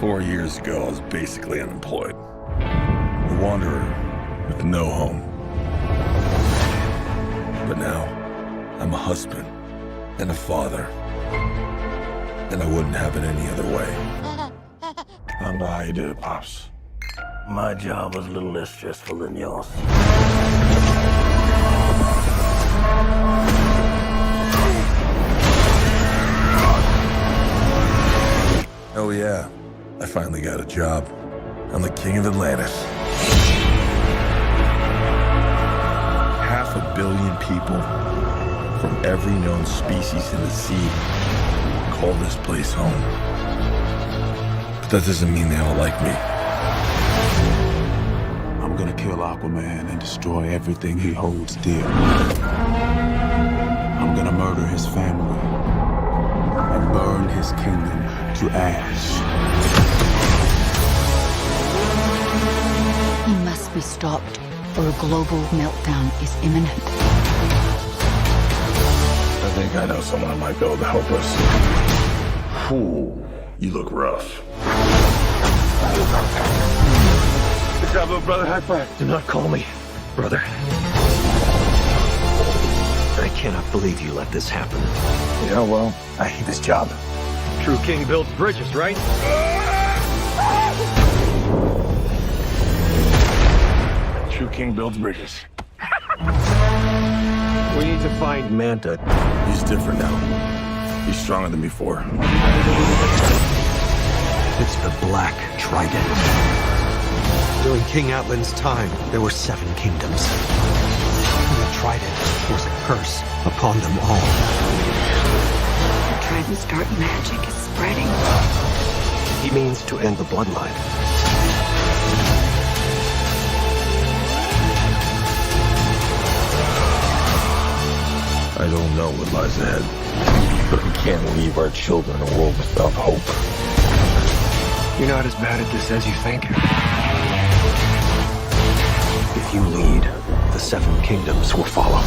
4 years ago, I was basically unemployed. A wanderer with no home. But now, I'm a husband and a father. And I wouldn't have it any other way. I don't know how you did it, Pops. My job was a little less stressful than yours. Oh yeah, I finally got a job. I'm the king of Atlantis. 500 million people from every known species in the sea call this place home. But that doesn't mean they all like me. I'm gonna kill Aquaman and destroy everything he holds dear. I'm gonna murder his family and burn his kingdom to ash. He must be stopped, or a global meltdown is imminent. I think I know someone who might be able to help us. Ooh, you look rough. Good job, little brother. High five. Do not call me brother. I cannot believe you let this happen. Yeah, well, I hate this job. True king builds bridges, right? True king builds bridges. We need to find Manta. He's different now. He's stronger than before. It's the Black Trident. During King Atlan's time, there were 7 kingdoms. And the Trident was a curse upon them all. The Trident's dark magic is spreading. He means to end the bloodline. I don't know what lies ahead, but we can't leave our children in a world without hope. You're not as bad at this as you think. If you lead, the 7 kingdoms will follow.